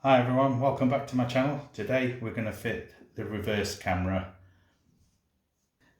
Hi everyone, welcome back to my channel. Today we're going to fit the reverse camera.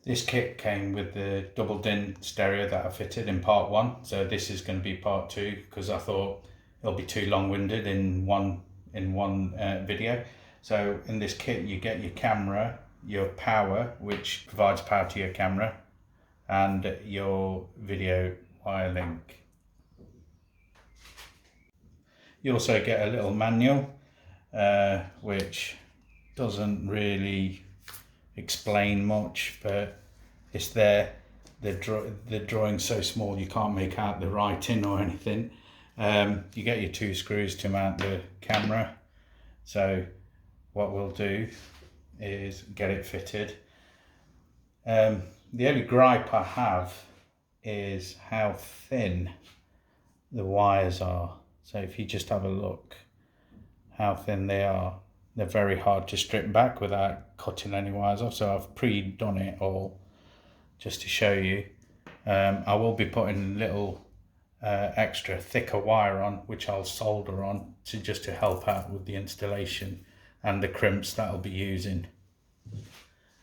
This kit came with the double din stereo that I fitted in part 1, so this is going to be part 2 because I thought it'll be too long-winded in one video. So in this kit you get your camera, your power, which provides power to your camera, and your video wire link. You also get a little manual which doesn't really explain much, but it's there. The drawing's so small you can't make out the writing or anything. You get your 2 screws to mount the camera, so what we'll do is get it fitted. The only gripe I have is how thin the wires are. So if you just have a look how thin they are, they're very hard to strip back without cutting any wires off. So I've pre-done it all just to show you. I will be putting little extra thicker wire on, which I'll solder on to help out with the installation and the crimps that I'll be using.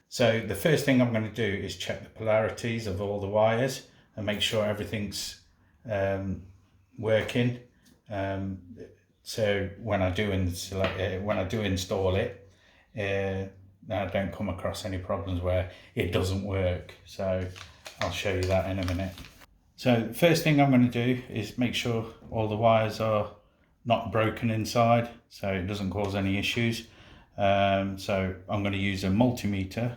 So the first thing I'm going to do is check the polarities of all the wires and make sure everything's working. So when I do install it, I don't come across any problems where it doesn't work. So I'll show you that in a minute. So the first thing I'm going to do is make sure all the wires are not broken inside, so it doesn't cause any issues. So I'm going to use a multimeter,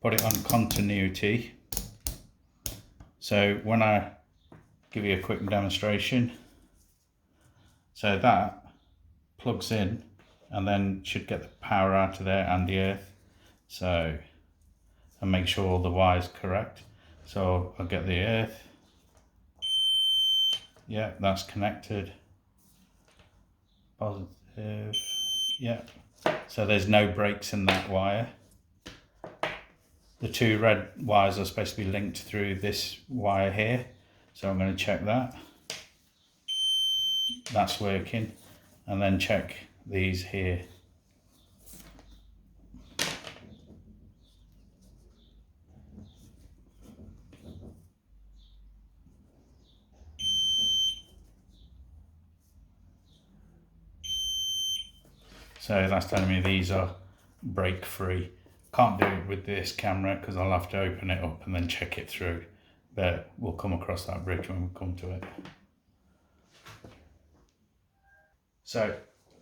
put it on continuity. So when I give you a quick demonstration, so that plugs in and then should get the power out of there and the earth. So, and make sure all the wires correct. So I'll get the earth. Yeah, that's connected. Positive. Yeah. So there's no breaks in that wire. The 2 red wires are supposed to be linked through this wire here. So I'm going to check that. That's working. And then check these here. So that's telling me these are break free. Can't do it with this camera because I'll have to open it up and then check it through, but we'll come across that bridge when we come to it. So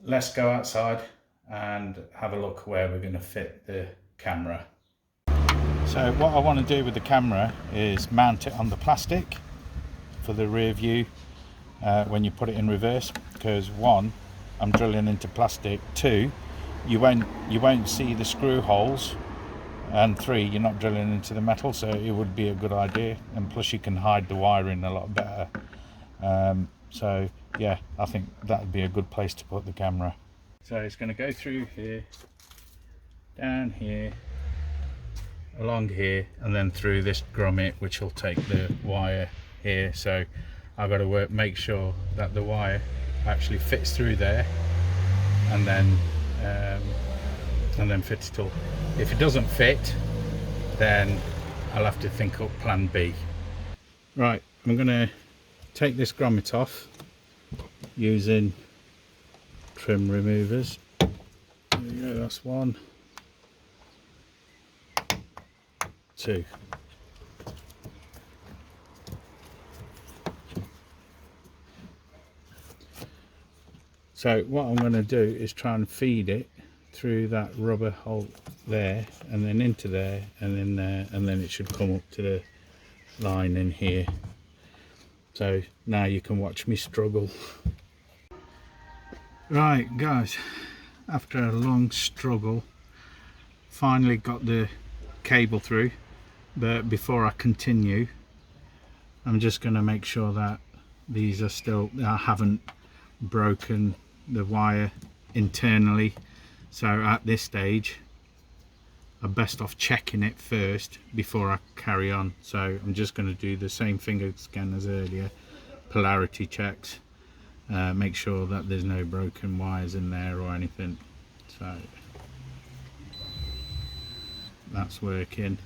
let's go outside and have a look where we're going to fit the camera. So what I want to do with the camera is mount it on the plastic for the rear view when you put it in reverse, because 1, I'm drilling into plastic, 2, you won't see the screw holes, and 3, you're not drilling into the metal, so it would be a good idea, and plus you can hide the wiring a lot better. So yeah, I think that would be a good place to put the camera. So it's going to go through here, down here, along here, and then through this grommet, which will take the wire here. So I've got to make sure that the wire actually fits through there, and then fit it all. If it doesn't fit, then I'll have to think up plan B. Right, I'm going to take this grommet off using trim removers. There we go, that's 1, 2. So what I'm going to do is try and feed it through that rubber hole there, and then into there, and in there, and then it should come up to the line in here. So now you can watch me struggle. Right guys, after a long struggle, finally got the cable through, but before I continue, I'm just going to make sure that these are still, I haven't broken the wire internally. So at this stage I'm best off checking it first before I carry on. So I'm just going to do the same thing again as earlier, polarity checks, make sure that there's no broken wires in there or anything. So that's working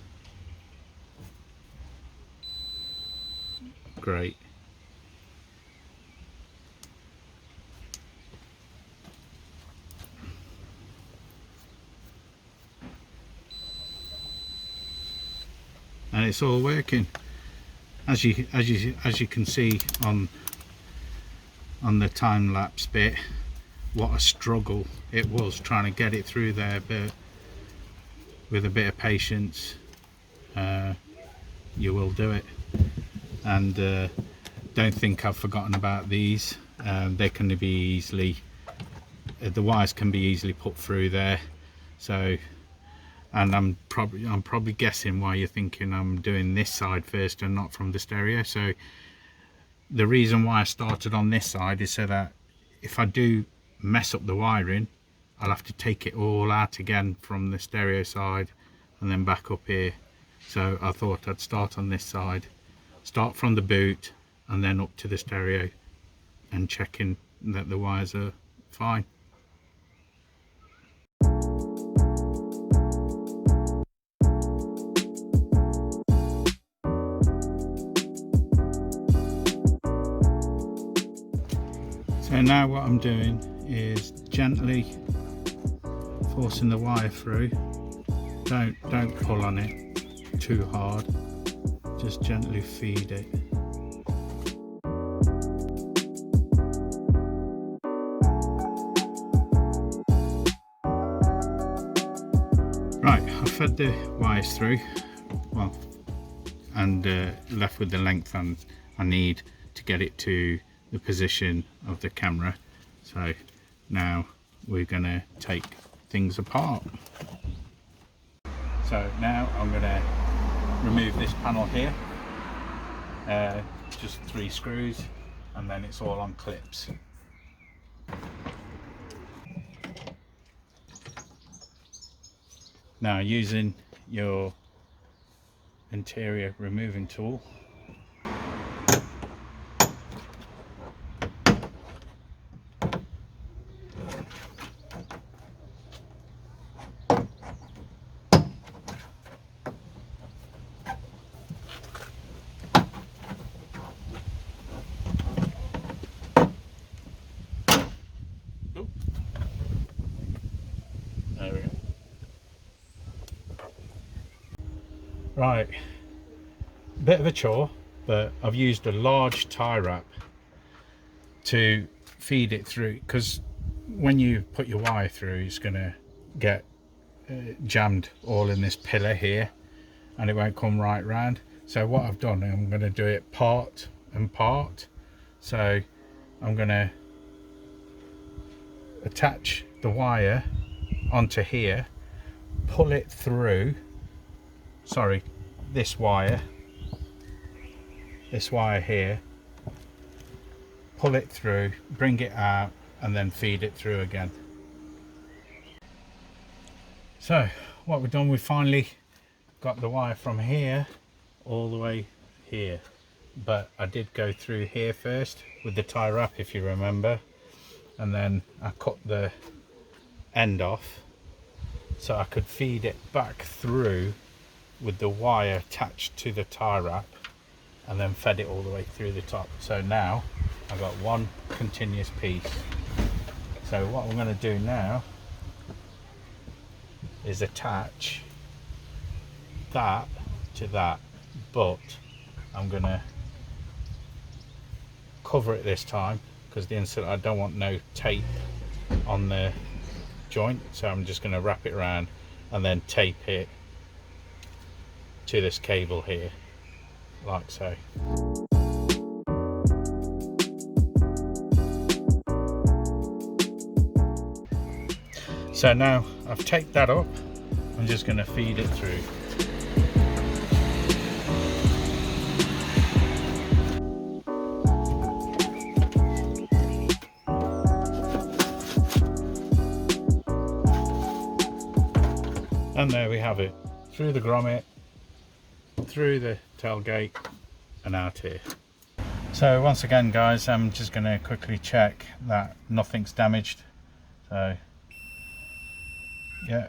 great. And it's all working, as you can see on the time lapse bit, what a struggle it was trying to get it through there, but with a bit of patience you will do it. And don't think I've forgotten about these. They can be easily, the wires can be easily put through there. So, and I'm probably guessing why you're thinking I'm doing this side first and not from the stereo. So the reason why I started on this side is so that if I do mess up the wiring, I'll have to take it all out again from the stereo side and then back up here. So I thought I'd start on this side, start from the boot and then up to the stereo and checking that the wires are fine. So now what I'm doing is gently forcing the wire through. Don't pull on it too hard, just gently feed it. Right, I fed the wires through, well, and left with the length I need to get it to the position of the camera. So now we're going to take things apart. So now I'm going to remove this panel here, just 3 screws, and then it's all on clips. Now, using your interior removing tool, there we go. Right, bit of a chore, but I've used a large tie wrap to feed it through, because when you put your wire through, it's going to get jammed all in this pillar here and it won't come right round. So what I've done, I'm going to do it part and part. So I'm going to attach the wire onto here, pull it through, sorry, this wire here, pull it through, bring it out, and then feed it through again. So what we've done, we've finally got the wire from here all the way here, but I did go through here first with the tie wrap, if you remember, and then I cut the end off so I could feed it back through with the wire attached to the tie wrap, and then fed it all the way through the top. So now I've got one continuous piece. So what I'm going to do now is attach that to that, but I'm going to cover it this time because the insert, I don't want no tape on the joint, so I'm just going to wrap it around and then tape it to this cable here, like so. So now I've taped that up, I'm just going to feed it through. And there we have it, through the grommet, through the tailgate and out here. So once again guys, I'm just going to quickly check that nothing's damaged. So yeah,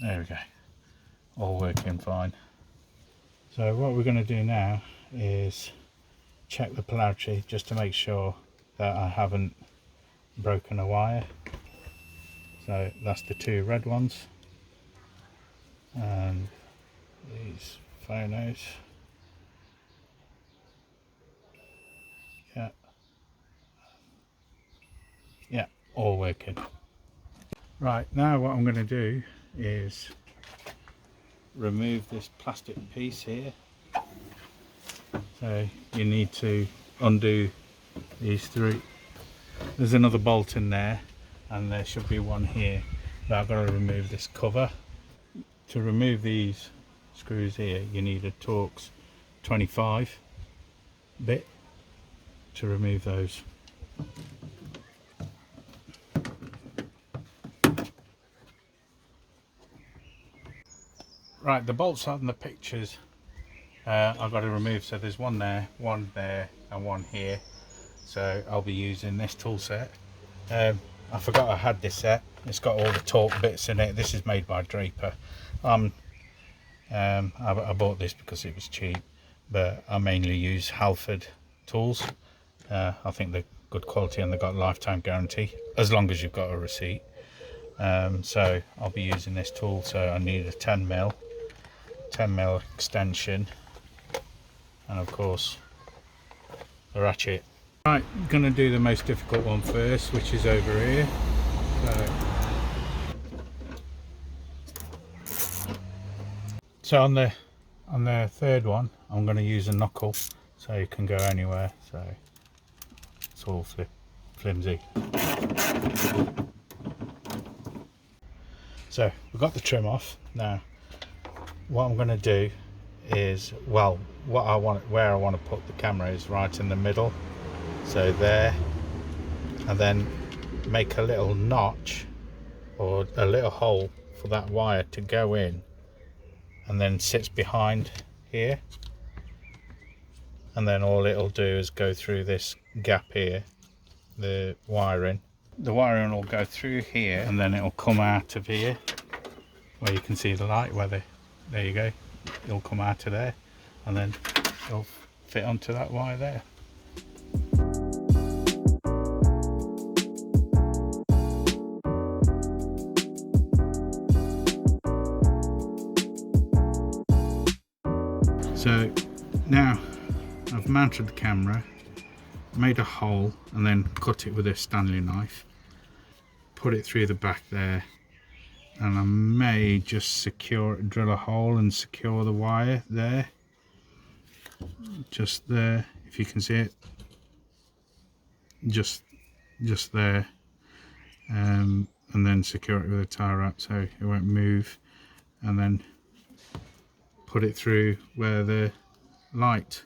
there we go, all working fine. So what we're going to do now is check the polarity just to make sure that I haven't broken a wire. So that's the two red ones, and these phonos, yeah, all working. Right, now what I'm going to do is remove this plastic piece here. So you need to undo these three. There's another bolt in there, and there should be one here, but I've got to remove this cover. To remove these screws here, you need a Torx 25 bit to remove those. Right, the bolts on the pictures I've got to remove. So there's one there, and one here. So I'll be using this tool set. I forgot I had this set. It's got all the torque bits in it. This is made by Draper. I bought this because it was cheap, but I mainly use Halford tools. I think they're good quality and they've got lifetime guarantee as long as you've got a receipt. So I'll be using this tool. So I need a 10mm extension, and of course the ratchet. Right, I'm going to do the most difficult one first, which is over here. So on the third one, I'm going to use a knuckle, so you can go anywhere. So it's all flimsy. So we've got the trim off. Now what I'm going to do is, well, where I want to put the camera is right in the middle. So there, and then make a little notch or a little hole for that wire to go in, and then sits behind here, and then all it'll do is go through this gap here, the wiring will go through here, and then it'll come out of here where you can see the light, there you go, it'll come out of there, and then it'll fit onto that wire there. So now I've mounted the camera, made a hole, and then cut it with a Stanley knife, put it through the back there, and I may just drill a hole and secure the wire there, just there, if you can see it, just there, and then secure it with a tie wrap so it won't move, and then put it through where the light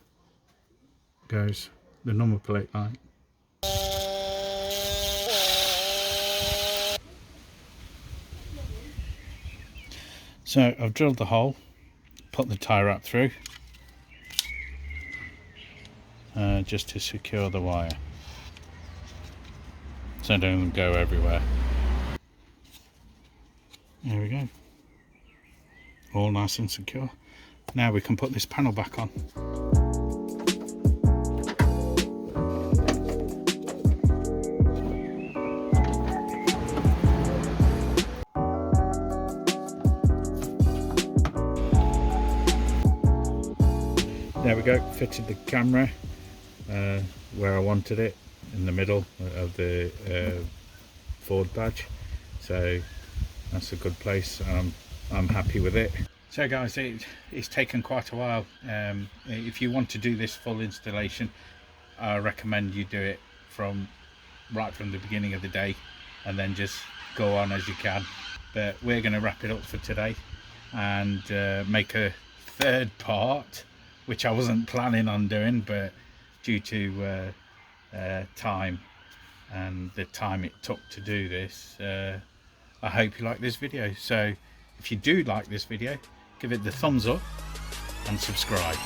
goes, the number plate light. So I've drilled the hole, put the tie wrap through, just to secure the wire so it doesn't go everywhere. There we go, all nice and secure. Now we can put this panel back on. There we go, fitted the camera where I wanted it, in the middle of the Ford badge, so that's a good place. I'm happy with it. So guys, it's taken quite a while. If you want to do this full installation, I recommend you do it right from the beginning of the day, and then just go on as you can. But we're going to wrap it up for today and make a third part, which I wasn't planning on doing, but due to time and the time it took to do this, I hope you like this video. So If you do like this video, give it the thumbs up and subscribe.